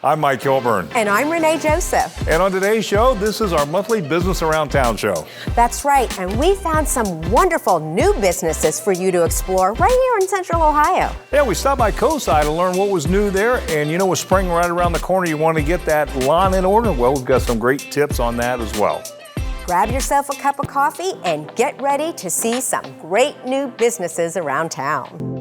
I'm Mike Kilburn. And I'm Renee Joseph. And on today's show, this is our monthly Business Around Town show. That's right, and we found some wonderful new businesses for you to explore right here in Central Ohio. Yeah, we stopped by COSI to learn what was new there, and you know, with spring right around the corner, you want to get that lawn in order? Well, we've got some great tips on that as well. Grab yourself a cup of coffee and get ready to see some great new businesses around town.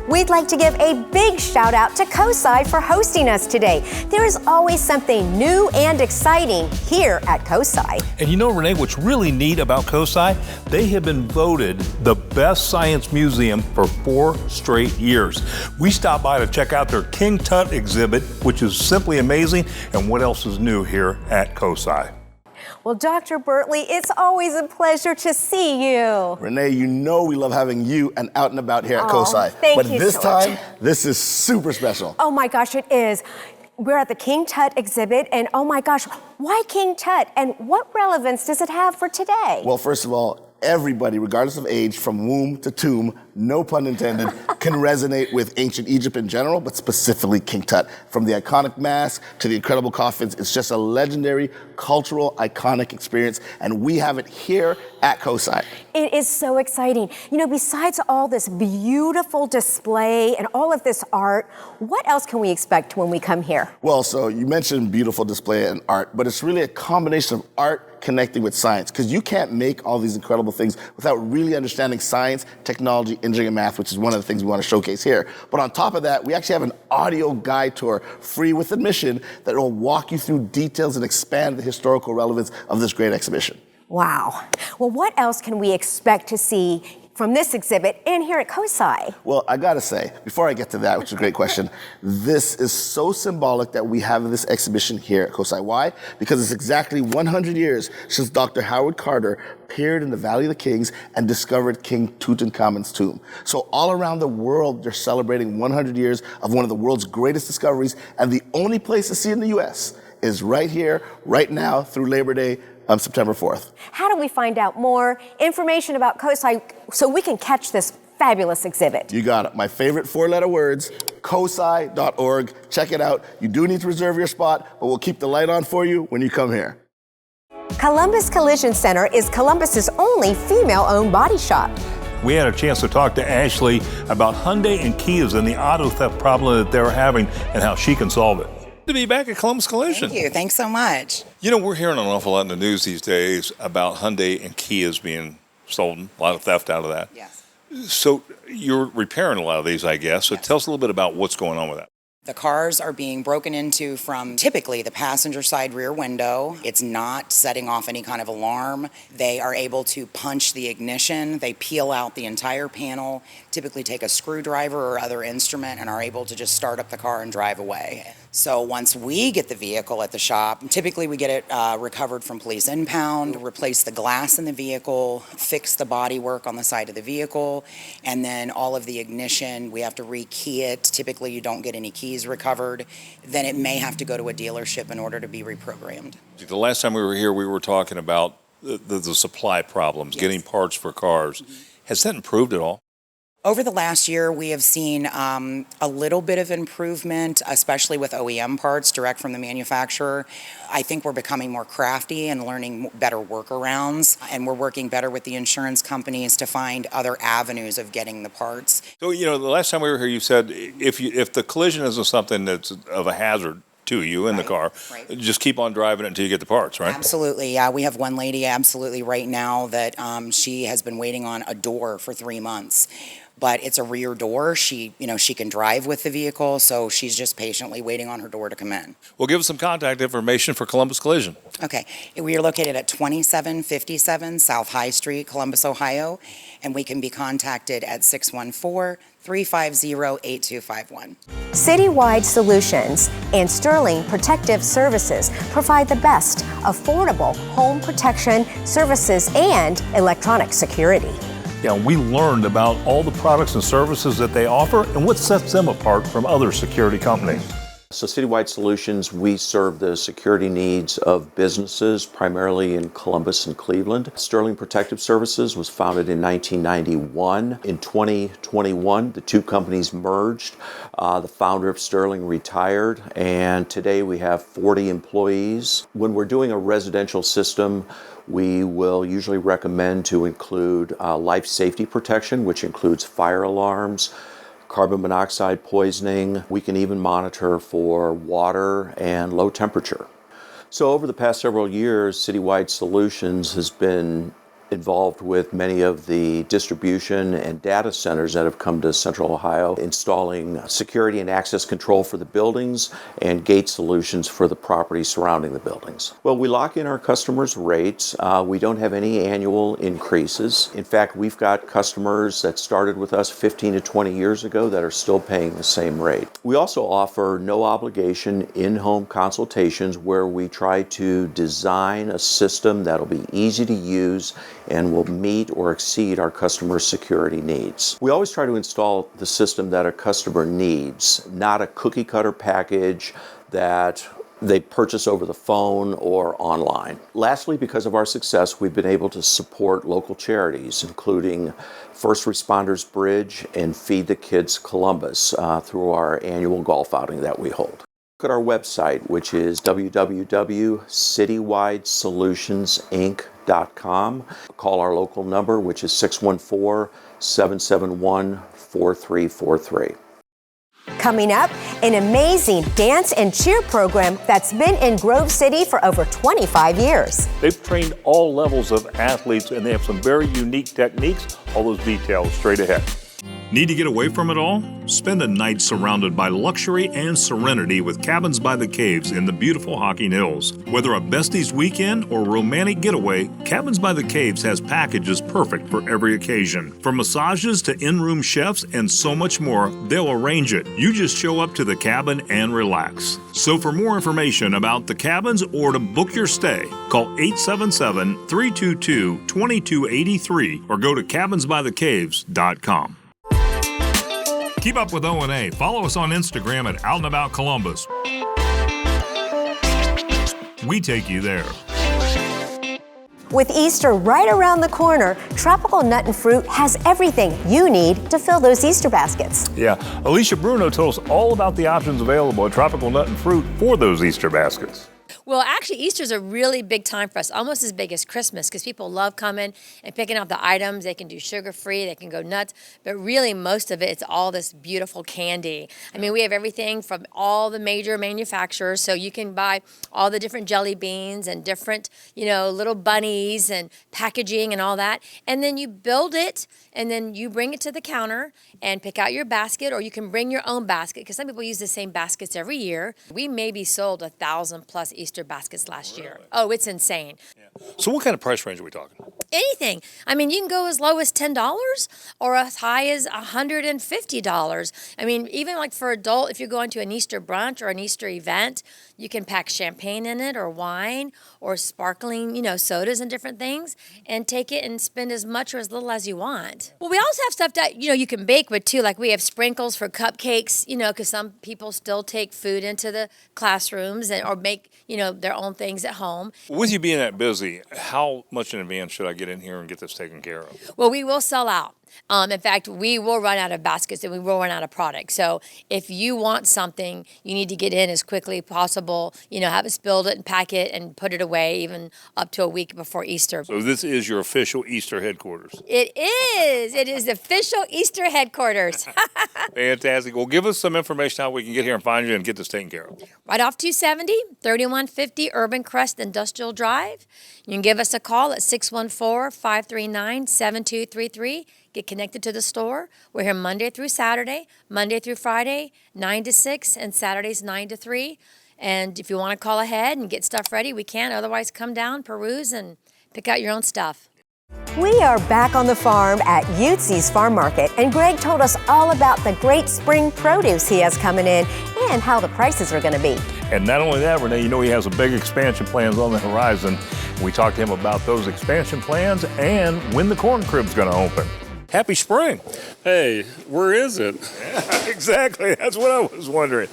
We'd like to give a big shout out to COSI for hosting us today. There is always something new and exciting here at COSI. And you know, Renee, what's really neat about COSI? They have been voted the best science museum for 4 straight years. We stopped by to check out their King Tut exhibit, which is simply amazing, and what else is new here at COSI. Well, Dr. Bertley, it's always a pleasure to see you. Renee, you know we love having you and out and about here at COSI. Thank you this so time, much. this is super special. Oh my gosh, it is. We're at the King Tut exhibit, and oh my gosh, why King Tut? And what relevance does it have for today? Well, first of all, everybody, regardless of age, from womb to tomb, no pun intended, can resonate with ancient Egypt in general, but specifically King Tut. From the iconic mask to the incredible coffins, it's just a legendary, cultural, iconic experience, and we have it here at COSI. It is so exciting. You know, besides all this beautiful display and all of this art, what else can we expect when we come here? Well, so you mentioned beautiful display and art, but it's really a combination of art connecting with science, because you can't make all these incredible things without really understanding science, technology, engineering, and math, which is one of the things we want to showcase here. But on top of that, we actually have an audio guide tour, free with admission, that will walk you through details and expand the historical relevance of this great exhibition. Wow. Well, what else can we expect to see from this exhibit and here at COSI? Well, I gotta say, before I get to that, which is a great question, this is so symbolic that we have this exhibition here at COSI. Why? Because it's exactly 100 years since Dr. Howard Carter appeared in the Valley of the Kings and discovered King Tutankhamun's tomb. So all around the world, they're celebrating 100 years of one of the world's greatest discoveries, and the only place to see it in the US is right here, right now, through Labor Day, September 4th. How do we find out more information about COSI so we can catch this fabulous exhibit? You got it. My favorite 4-letter words, cosi.org. Check it out. You do need to reserve your spot, but we'll keep the light on for you when you come here. Columbus Collision Center is Columbus's only female-owned body shop. We had a chance to talk to Ashley about Hyundai and Kias and the auto theft problem that they're having and how she can solve it. To be back at Columbus Collision. Thank you. Thanks so much. You know, we're hearing an awful lot in the news these days about Hyundai and Kias being stolen, a lot of theft out of that. Yes. So you're repairing a lot of these, I guess. So tell us a little bit about what's going on with that. The cars are being broken into from typically the passenger side rear window. It's not setting off any kind of alarm. They are able to punch the ignition. They peel out the entire panel, typically take a screwdriver or other instrument, and are able to just start up the car and drive away. So once we get the vehicle at the shop, typically we get it recovered from police impound, replace the glass in the vehicle, fix the bodywork on the side of the vehicle, and then all of the ignition, we have to rekey it. Typically you don't get any keys recovered. Then it may have to go to a dealership in order to be reprogrammed. The last time we were here, we were talking about the supply problems, getting parts for cars. Has that improved at all? Over the last year, we have seen a little bit of improvement, especially with OEM parts direct from the manufacturer. I think we're becoming more crafty and learning better workarounds, and we're working better with the insurance companies to find other avenues of getting the parts. So, you know, the last time we were here, you said if the collision isn't something that's of a hazard to you in the car, just keep on driving it until you get the parts, right? Absolutely, yeah. We have one lady absolutely right now that she has been waiting on a door for 3 months. but it's a rear door. She can drive with the vehicle, so she's just patiently waiting on her door to come in. Well, give us some contact information for Columbus Collision. Okay, we are located at 2757 South High Street, Columbus, Ohio, and we can be contacted at 614-350-8251. Citywide Solutions and Sterling Protective Services provide the best affordable home protection services and electronic security. Yeah, we learned about all the products and services that they offer and what sets them apart from other security companies. So Citywide Solutions, we serve the security needs of businesses, primarily in Columbus and Cleveland. Sterling Protective Services was founded in 1991. In 2021, the two companies merged. The founder of Sterling retired, and today we have 40 employees. When we're doing a residential system, we will usually recommend to include life safety protection, which includes fire alarms, carbon monoxide poisoning. We can even monitor for water and low temperature. So over the past several years, Citywide Solutions has been involved with many of the distribution and data centers that have come to Central Ohio, installing security and access control for the buildings and gate solutions for the property surrounding the buildings. Well, we lock in our customers' rates. We don't have any annual increases. In fact, we've got customers that started with us 15 to 20 years ago that are still paying the same rate. We also offer no obligation in-home consultations where we try to design a system that'll be easy to use and will meet or exceed our customers' security needs. We always try to install the system that a customer needs, not a cookie cutter package that they purchase over the phone or online. Lastly, because of our success, we've been able to support local charities, including First Responders Bridge and Feed the Kids Columbus through our annual golf outing that we hold. Look at our website, which is www.citywidesolutionsinc.com. Call our local number, which is 614-771-4343. Coming up, an amazing dance and cheer program that's been in Grove City for over 25 years. They've trained all levels of athletes and they have some very unique techniques. All those details straight ahead. Need to get away from it all? Spend a night surrounded by luxury and serenity with Cabins by the Caves in the beautiful Hocking Hills. Whether a besties weekend or romantic getaway, Cabins by the Caves has packages perfect for every occasion. From massages to in-room chefs and so much more, they'll arrange it. You just show up to the cabin and relax. So for more information about the cabins or to book your stay, call 877-322-2283 or go to cabinsbythecaves.com. Keep up with O&A. Follow us on Instagram at Out and About Columbus. We take you there. With Easter right around the corner, Tropical Nut and Fruit has everything you need to fill those Easter baskets. Yeah, Alicia Bruno told us all about the options available at Tropical Nut and Fruit for those Easter baskets. Well, actually, Easter's a really big time for us, almost as big as Christmas, because people love coming and picking out the items. They can do sugar-free, they can go nuts, but really most of it's all this beautiful candy. I mean, we have everything from all the major manufacturers, so you can buy all the different jelly beans and different, little bunnies and packaging and all that, and then you build it, and then you bring it to the counter and pick out your basket, or you can bring your own basket, because some people use the same baskets every year. We maybe sold 1,000+ Easter baskets last year. Oh, it's insane. Yeah. So what kind of price range are we talking? Anything. I mean, you can go as low as $10 or as high as $150. I mean, even like for adult, if you're going to an Easter brunch or an Easter event, you can pack champagne in it or wine or sparkling, sodas and different things and take it and spend as much or as little as you want. Well, we also have stuff that, you can bake with too. Like we have sprinkles for cupcakes, because some people still take food into the classrooms or make, their own things at home. With you being that busy, how much in advance should I get in here and get this taken care of? Well, we will sell out. In fact, we will run out of baskets and we will run out of product. So if you want something, you need to get in as quickly as possible, have us build it and pack it and put it away even up to a week before Easter. So this is your official Easter headquarters? It is. It is the official Easter headquarters. Fantastic. Well, give us some information how we can get here and find you and get this taken care of. Right off 270, 3150 Urban Crest Industrial Drive. You can give us a call at 614-539-7233. get connected to the store. We're here Monday through Saturday, Monday through Friday, 9 to 6, and Saturdays 9 to 3. And if you want to call ahead and get stuff ready, we can. Otherwise, come down, peruse, and pick out your own stuff. We are back on the farm at Utzi's Farm Market, and Greg told us all about the great spring produce he has coming in and how the prices are going to be. And not only that, Renee, you know he has some big expansion plans on the horizon. We talked to him about those expansion plans and when the corn crib's going to open. Happy spring. Hey, where is it? Yeah, exactly. That's what I was wondering.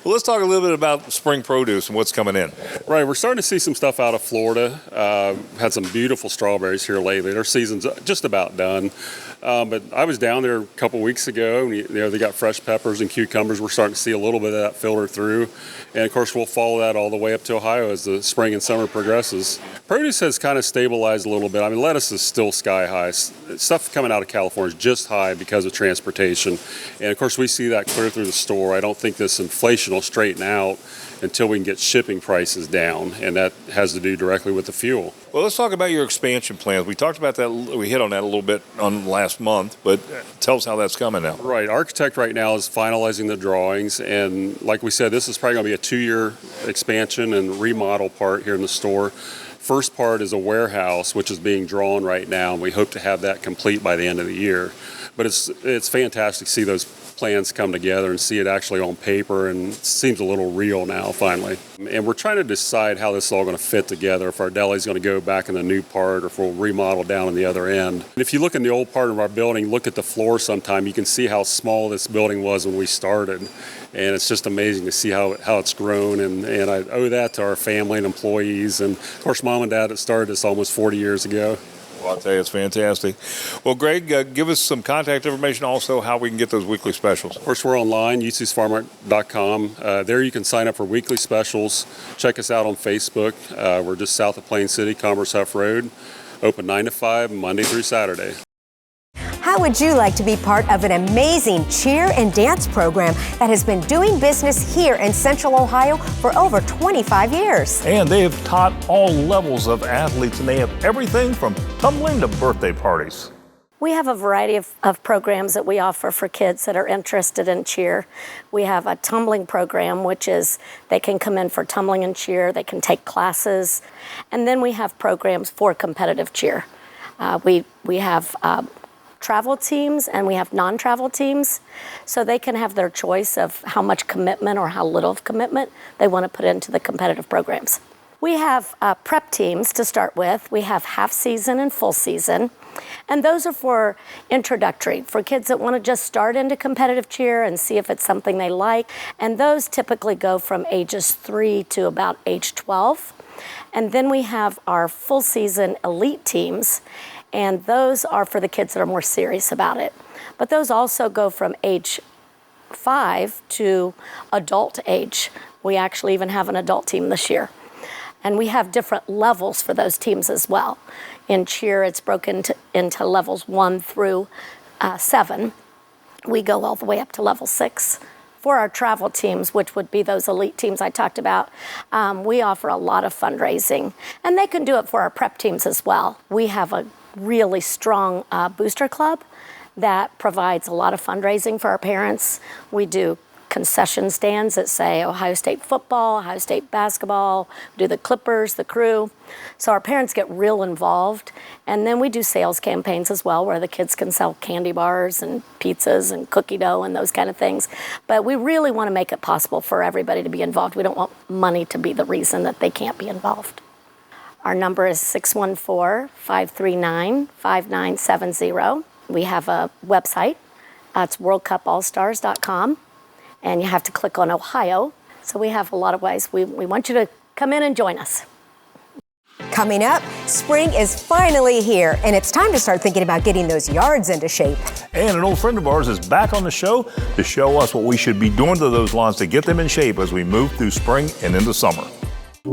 Well, let's talk a little bit about spring produce and what's coming in. Right, we're starting to see some stuff out of Florida. Had some beautiful strawberries here lately. Their season's just about done. But I was down there a couple weeks ago, and they got fresh peppers and cucumbers. We're starting to see a little bit of that filter through. And of course, we'll follow that all the way up to Ohio as the spring and summer progresses. Produce has kind of stabilized a little bit. I mean, lettuce is still sky high. Stuff coming out of California is just high because of transportation. And of course, we see that clear through the store. I don't think this inflation will straighten out until we can get shipping prices down, and that has to do directly with the fuel. Well, let's talk about your expansion plans. We talked about that, we hit on that a little bit on last month, but tell us how that's coming now. Right, Architect right now is finalizing the drawings, and like we said, this is probably going to be a 2-year expansion and remodel part here in the store. First part is a warehouse, which is being drawn right now, and we hope to have that complete by the end of the year. But it's fantastic to see those plans come together and see it actually on paper, and it seems a little real now finally. And we're trying to decide how this is all going to fit together, if our deli is going to go back in the new part or if we'll remodel down on the other end. And if you look in the old part of our building, look at the floor sometime, you can see how small this building was when we started. And it's just amazing to see how it's grown, and I owe that to our family and employees, and of course Mom and Dad that started this almost 40 years ago. Well, I'll tell you, it's fantastic. Well, Greg, give us some contact information also, how we can get those weekly specials. Of course, we're online, utzsfarmart.com. There you can sign up for weekly specials. Check us out on Facebook. We're just south of Plain City, Commerce Huff Road. Open 9 to 5, Monday through Saturday. How would you like to be part of an amazing cheer and dance program that has been doing business here in Central Ohio for over 25 years? And they have taught all levels of athletes, and they have everything from tumbling to birthday parties. We have a variety of programs that we offer for kids that are interested in cheer. We have a tumbling program, which is they can come in for tumbling and cheer. They can take classes. And then we have programs for competitive cheer. We have travel teams and we have non-travel teams, so they can have their choice of how much commitment or how little of commitment they want to put into the competitive programs. We have prep teams to start with. We have half season and full season, and those are for introductory, for kids that want to just start into competitive cheer and see if it's something they like, and those typically go from ages 3 to about age 12. And then we have our full season elite teams, and those are for the kids that are more serious about it. But those also go from age 5 to adult age. We actually even have an adult team this year. And we have different levels for those teams as well. In cheer, it's broken into levels 1 through 7. We go all the way up to level 6. For our travel teams, which would be those elite teams I talked about, we offer a lot of fundraising. And they can do it for our prep teams as well. We have a really strong booster club that provides a lot of fundraising for our parents. We do concession stands that say Ohio State football, Ohio State basketball, we do the Clippers, the Crew. So our parents get real involved. And then we do sales campaigns as well, where the kids can sell candy bars and pizzas and cookie dough and those kind of things. But we really want to make it possible for everybody to be involved. We don't want money to be the reason that they can't be involved. Our number is 614-539-5970. We have a website. It's worldcupallstars.com. And you have to click on Ohio. So we have a lot of ways. We want you to come in and join us. Coming up, spring is finally here, and it's time to start thinking about getting those yards into shape. And an old friend of ours is back on the show to show us what we should be doing to those lawns to get them in shape as we move through spring and into summer.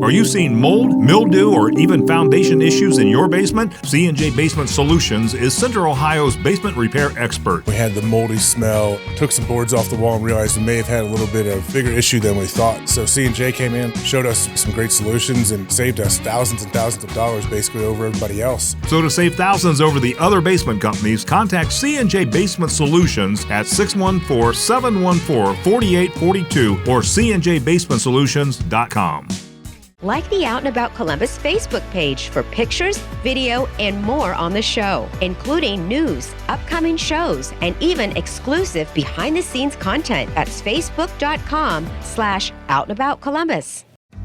Are you seeing mold, mildew, or even foundation issues in your basement? C&J Basement Solutions is Central Ohio's basement repair expert. We had the moldy smell, took some boards off the wall and realized we may have had a little bit of bigger issue than we thought. So C&J came in, showed us some great solutions and saved us thousands and thousands of dollars basically over everybody else. So to save thousands over the other basement companies, contact C&J Basement Solutions at 614-714-4842 or cnjbasementsolutions.com. Like the Out and About Columbus Facebook page for pictures, video, and more on the show, including news, upcoming shows, and even exclusive behind-the-scenes content. That's facebook.com/OutandAboutColumbus.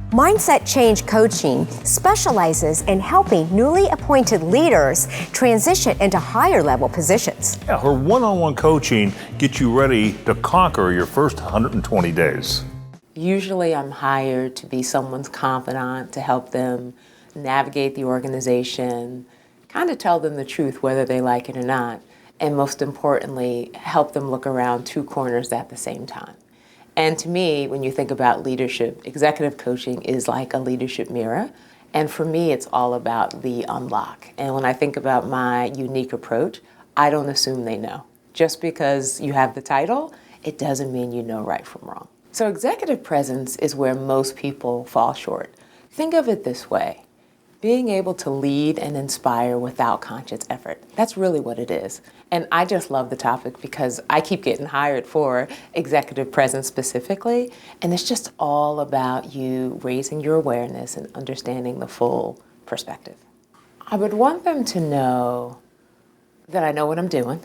Mindset Change Coaching specializes in helping newly appointed leaders transition into higher level positions. Yeah, her one-on-one coaching gets you ready to conquer your first 120 days. Usually I'm hired to be someone's confidant, to help them navigate the organization, kind of tell them the truth whether they like it or not, and most importantly, help them look around two corners at the same time. And to me, when you think about leadership, executive coaching is like a leadership mirror. And for me, it's all about the unlock. And when I think about my unique approach, I don't assume they know. Just because you have the title, it doesn't mean you know right from wrong. So executive presence is where most people fall short. Think of it this way. Being able to lead and inspire without conscious effort. That's really what it is. And I just love the topic because I keep getting hired for executive presence specifically, and it's just all about you raising your awareness and understanding the full perspective. I would want them to know that I know what I'm doing,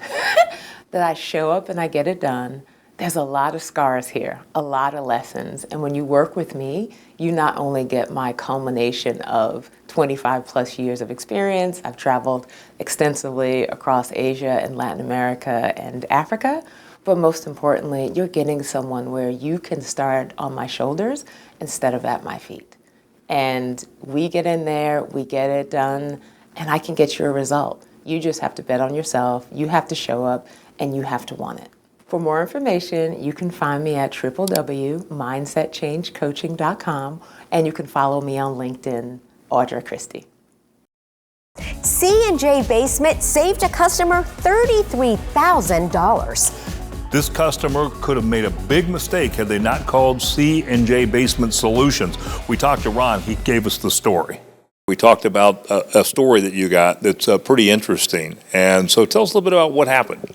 that I show up and I get it done. There's a lot of scars here, a lot of lessons. And when you work with me, you not only get my culmination of 25 plus years of experience. I've traveled extensively across Asia and Latin America and Africa. But most importantly, you're getting someone where you can start on my shoulders instead of at my feet. And we get in there, we get it done, and I can get you a result. You just have to bet on yourself, you have to show up, and you have to want it. For more information, you can find me at www.mindsetchangecoaching.com, and you can follow me on LinkedIn, Audra Christie. C&J Basement saved a customer $33,000. This customer could have made a big mistake had they not called C&J Basement Solutions. We talked to Ron, he gave us the story. We talked about a story that you got that's pretty interesting. And so tell us a little bit about what happened.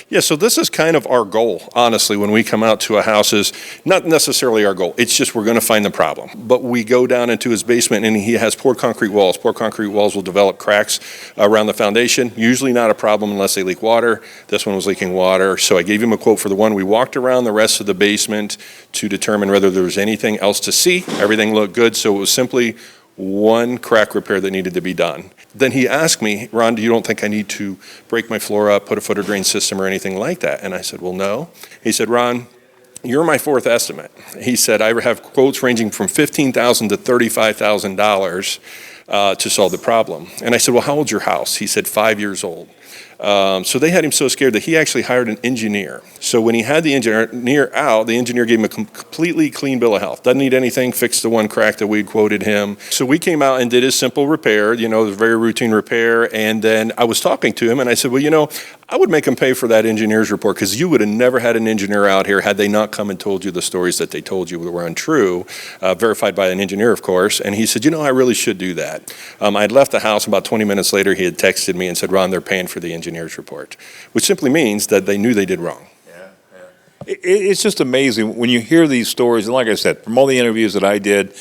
Yeah, so this is kind of our goal, honestly, when we come out to a house is not necessarily our goal. It's just we're going to find the problem. But we go down into his basement and he has poured concrete walls. Poured concrete walls will develop cracks around the foundation. Usually not a problem unless they leak water. This one was leaking water. So I gave him a quote for the one. We walked around the rest of the basement to determine whether there was anything else to see. Everything looked good, so it was simply one crack repair that needed to be done. Then he asked me, Ron, you don't think I need to break my floor up, put a footer drain system or anything like that? And I said, well, no. He said, Ron, you're my fourth estimate. He said, I have quotes ranging from $15,000 to $35,000 to solve the problem. And I said, well, how old's your house? He said, 5 years old. So they had him so scared that he actually hired an engineer. So when he had the engineer out, the engineer gave him a completely clean bill of health. Doesn't need anything, fixed the one crack that we quoted him. So we came out and did his simple repair, it was a very routine repair. And then I was talking to him and I said, well, I would make him pay for that engineer's report because you would have never had an engineer out here had they not come and told you the stories that they told you were untrue, verified by an engineer, of course. And he said, I really should do that. I had left the house. About 20 minutes later, he had texted me and said, Ron, they're paying for the engineer's report, which simply means that they knew they did wrong. It's just amazing when you hear these stories. And like I said, from all the interviews that I did,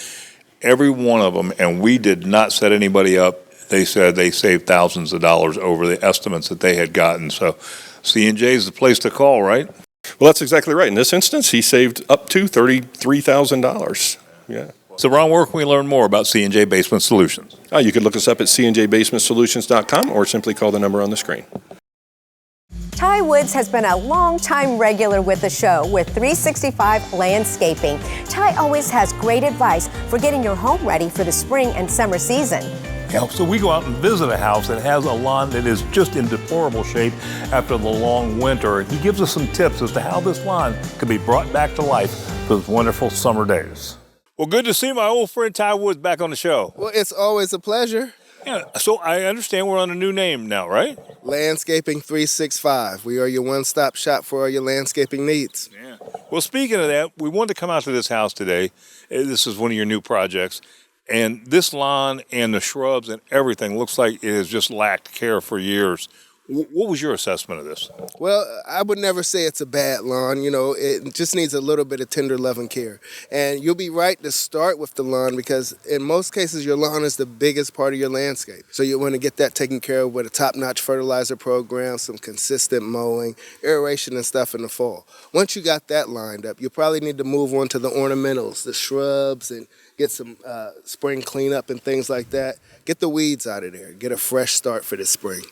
every one of them, and we did not set anybody up, they said they saved thousands of dollars over the estimates that they had gotten. So C&J is the place to call, right? Well, that's exactly right. In this instance, he saved up to $33,000. Yeah. So Ron, where can we learn more about C&J Basement Solutions? You could look us up at cnjbasementsolutions.com or simply call the number on the screen. Ty Woods has been a long-time regular with the show with 365 Landscaping. Ty always has great advice for getting your home ready for the spring and summer season. Yeah, so we go out and visit a house that has a lawn that is just in deplorable shape after the long winter. And he gives us some tips as to how this lawn can be brought back to life for those wonderful summer days. Well, good to see my old friend Ty Woods back on the show. Well, it's always a pleasure. Yeah, so I understand we're on a new name now, right? Landscaping 365. We are your one-stop shop for all your landscaping needs. Yeah. Well, speaking of that, we wanted to come out to this house today. This is one of your new projects. And this lawn and the shrubs and everything looks like it has just lacked care for years. What was your assessment of this? Well, I would never say it's a bad lawn. You know, it just needs a little bit of tender love and care. And you'll be right to start with the lawn because in most cases, your lawn is the biggest part of your landscape. So you want to get that taken care of with a top-notch fertilizer program, some consistent mowing, aeration and stuff in the fall. Once you got that lined up, you'll probably need to move on to the ornamentals, the shrubs, and get some spring cleanup and things like that. Get the weeds out of there. Get a fresh start for this spring.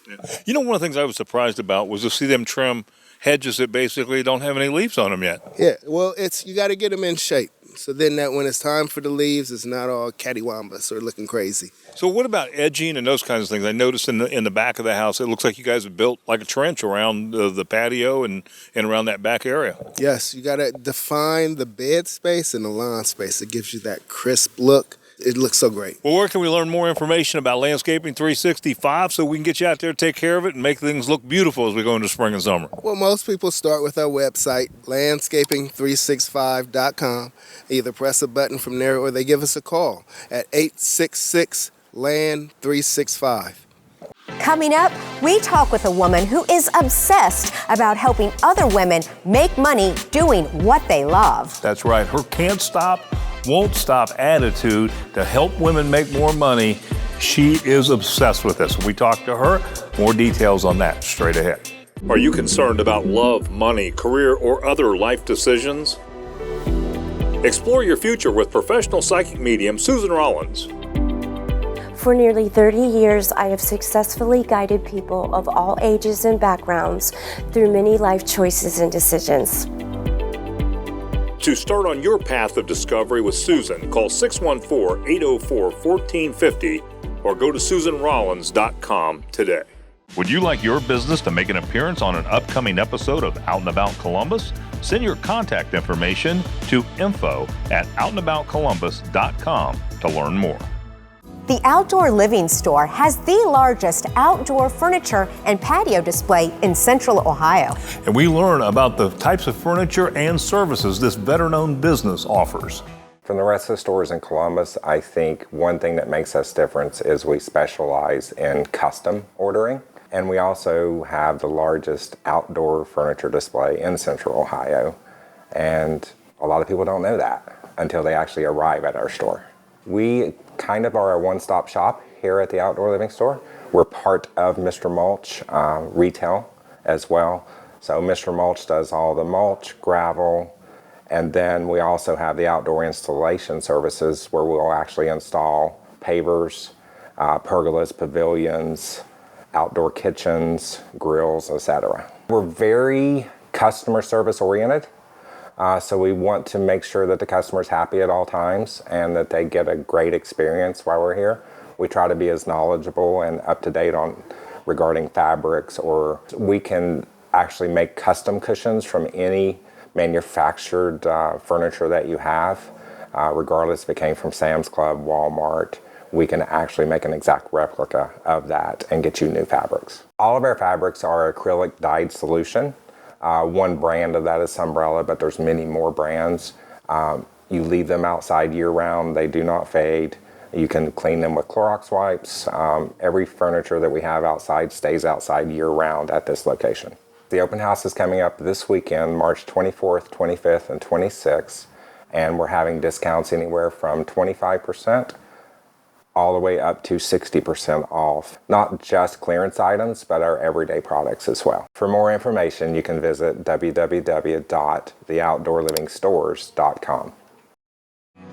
You know, one of the things I was surprised about was to see them trim hedges that basically don't have any leaves on them yet. Yeah, well, you got to get them in shape. So then that when it's time for the leaves, it's not all cattywampus or looking crazy. So what about edging and those kinds of things? I noticed in the back of the house, it looks like you guys have built like a trench around the patio and around that back area. Yes, you got to define the bed space and the lawn space. It gives you that crisp look. It looks so great. Well, where can we learn more information about Landscaping 365 so we can get you out there, take care of it, and make things look beautiful as we go into spring and summer? Well, most people start with our website, landscaping365.com. Either press a button from there or they give us a call at 866-LAND-365. Coming up, we talk with a woman who is obsessed about helping other women make money doing what they love. That's right. Her can't stop, won't stop attitude to help women make more money. She is obsessed with this. We talk to her. More details on that straight ahead. Are you concerned about love, money, career, or other life decisions? Explore your future with professional psychic medium Susan Rollins. For nearly 30 years, I have successfully guided people of all ages and backgrounds through many life choices and decisions. To start on your path of discovery with Susan, call 614-804-1450 or go to SusanRollins.com today. Would you like your business to make an appearance on an upcoming episode of Out and About Columbus? Send your contact information to info@outandaboutcolumbus.com to learn more. The Outdoor Living Store has the largest outdoor furniture and patio display in Central Ohio. And we learn about the types of furniture and services this better-known business offers. From the rest of the stores in Columbus, I think one thing that makes us different is we specialize in custom ordering. And we also have the largest outdoor furniture display in Central Ohio. And a lot of people don't know that until they actually arrive at our store. We kind of are a one-stop shop here at the Outdoor Living Store. We're part of Mr. Mulch retail as well. So Mr. Mulch does all the mulch, gravel, and then we also have the outdoor installation services where we'll actually install pavers, pergolas, pavilions, outdoor kitchens, grills, etc. We're very customer service oriented. So we want to make sure that the customer's happy at all times and that they get a great experience while we're here. We try to be as knowledgeable and up to date on regarding fabrics, or we can actually make custom cushions from any manufactured furniture that you have, regardless if it came from Sam's Club, Walmart. We can actually make an exact replica of that and get you new fabrics. All of our fabrics are acrylic dyed solution. One brand of that is Sunbrella, but there's many more brands. You leave them outside year-round, they do not fade. You can clean them with Clorox wipes. Every furniture that we have outside stays outside year-round at this location. The open house is coming up this weekend, March 24th, 25th, and 26th, and we're having discounts anywhere from 25% all the way up to 60% off, not just clearance items, but our everyday products as well. For more information, you can visit www.theoutdoorlivingstores.com.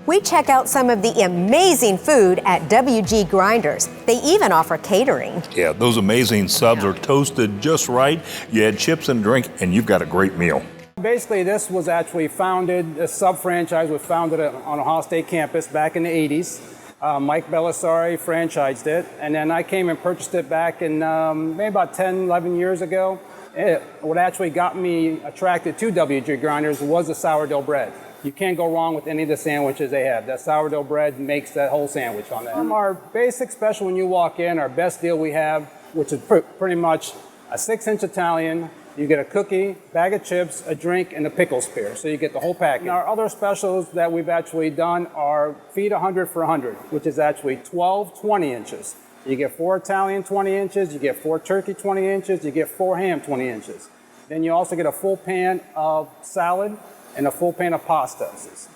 We check out some of the amazing food at WG Grinders. They even offer catering. Yeah, those amazing subs are toasted just right. You add chips and drink, and you've got a great meal. Basically, this was actually founded, a sub-franchise was founded on Ohio State campus back in the 80s. Mike Belisari franchised it, and then I came and purchased it back in maybe about 10, 11 years ago. What actually got me attracted to WG Grinders was the sourdough bread. You can't go wrong with any of the sandwiches they have. That sourdough bread makes that whole sandwich on that. Our basic special when you walk in, our best deal we have, which is pretty much a 6-inch Italian. You get a cookie, bag of chips, a drink, and a pickle spear. So you get the whole package. And our other specials that we've actually done are feed 100 for 100, which is actually 12 20 inches. You get 4 Italian 20 inches, you get 4 turkey 20 inches, you get 4 ham 20 inches. Then you also get a full pan of salad and a full pan of pasta.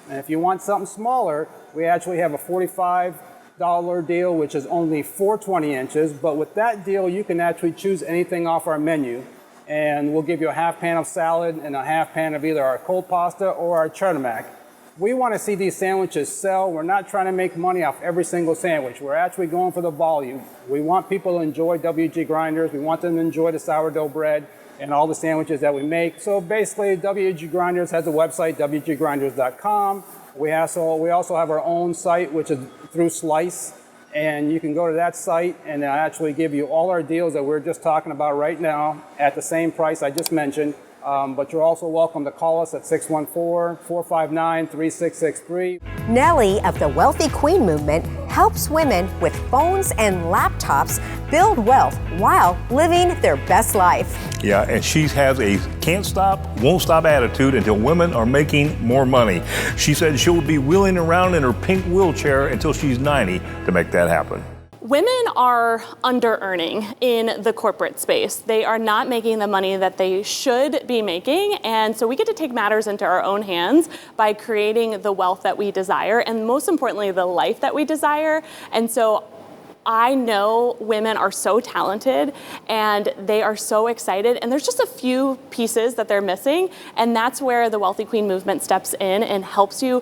And if you want something smaller, we actually have a $45 deal, which is only 4 20 inches. But with that deal, you can actually choose anything off our menu. And we'll give you a half pan of salad and a half pan of either our cold pasta or our cheddar mac. We want to see these sandwiches sell. We're not trying to make money off every single sandwich. We're actually going for the volume. We want people to enjoy WG Grinders. We want them to enjoy the sourdough bread and all the sandwiches that we make. So basically, WG Grinders has a website, wggrinders.com. We also have our own site, which is through Slice. And you can go to that site and they'll actually give you all our deals that we're just talking about right now at the same price I just mentioned. But you're also welcome to call us at 614-459-3663. Nellie of the Wealthy Queen Movement helps women with phones and laptops build wealth while living their best life. Yeah, and she has a can't stop, won't stop attitude until women are making more money. She said she'll be wheeling around in her pink wheelchair until she's 90 to make that happen. Women are under-earning in the corporate space. They are not making the money that they should be making, and so we get to take matters into our own hands by creating the wealth that we desire, and most importantly, the life that we desire. And so I know women are so talented and they are so excited, and there's just a few pieces that they're missing, and that's where the Wealthy Queen Movement steps in and helps you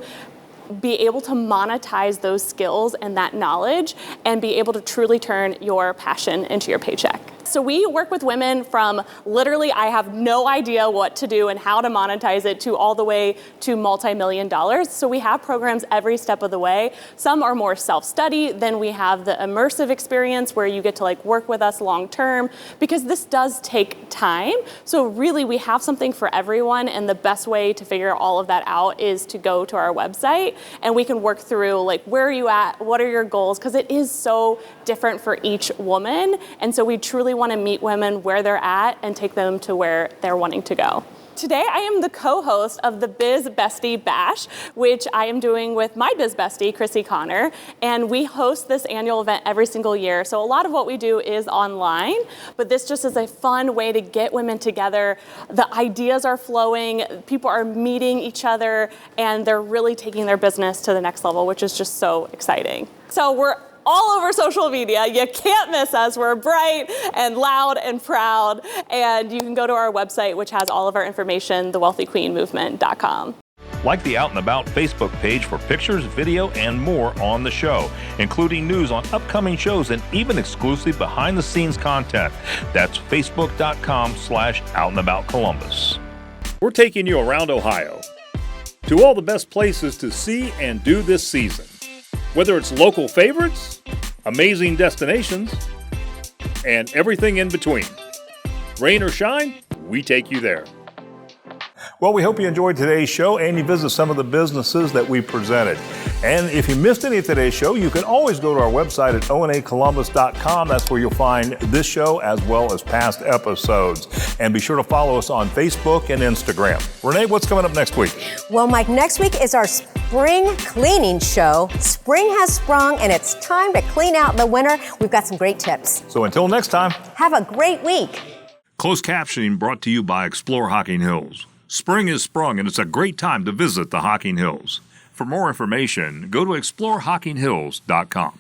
be able to monetize those skills and that knowledge and be able to truly turn your passion into your paycheck. So we work with women from literally, I have no idea what to do and how to monetize it, to all the way to multi-million dollars. So we have programs every step of the way. Some are more self-study. Then we have the immersive experience where you get to work with us long term, because this does take time. So really we have something for everyone, and the best way to figure all of that out is to go to our website and we can work through where are you at, what are your goals, because it is so different for each woman. And so we truly want to meet women where they're at and take them to where they're wanting to go. Today, I am the co-host of the Biz Bestie Bash, which I am doing with my Biz Bestie, Chrissy Connor, and we host this annual event every single year. So a lot of what we do is online, but this just is a fun way to get women together. The ideas are flowing, people are meeting each other, and they're really taking their business to the next level, which is just so exciting. So we're all over social media. You can't miss us. We're bright and loud and proud. And you can go to our website, which has all of our information, thewealthyqueenmovement.com. Like the Out and About Facebook page for pictures, video, and more on the show, including news on upcoming shows and even exclusive behind-the-scenes content. That's facebook.com/OutandAboutColumbus. We're taking you around Ohio to all the best places to see and do this season. Whether it's local favorites, amazing destinations, and everything in between. Rain or shine, we take you there. Well, we hope you enjoyed today's show and you visit some of the businesses that we presented. And if you missed any of today's show, you can always go to our website at onacolumbus.com. That's where you'll find this show as well as past episodes. And be sure to follow us on Facebook and Instagram. Renee, what's coming up next week? Well, Mike, next week is our spring cleaning show. Spring has sprung and it's time to clean out in the winter. We've got some great tips. So until next time, have a great week. Closed captioning brought to you by Explore Hocking Hills. Spring is sprung and it's a great time to visit the Hocking Hills. For more information, go to exploreHockingHills.com.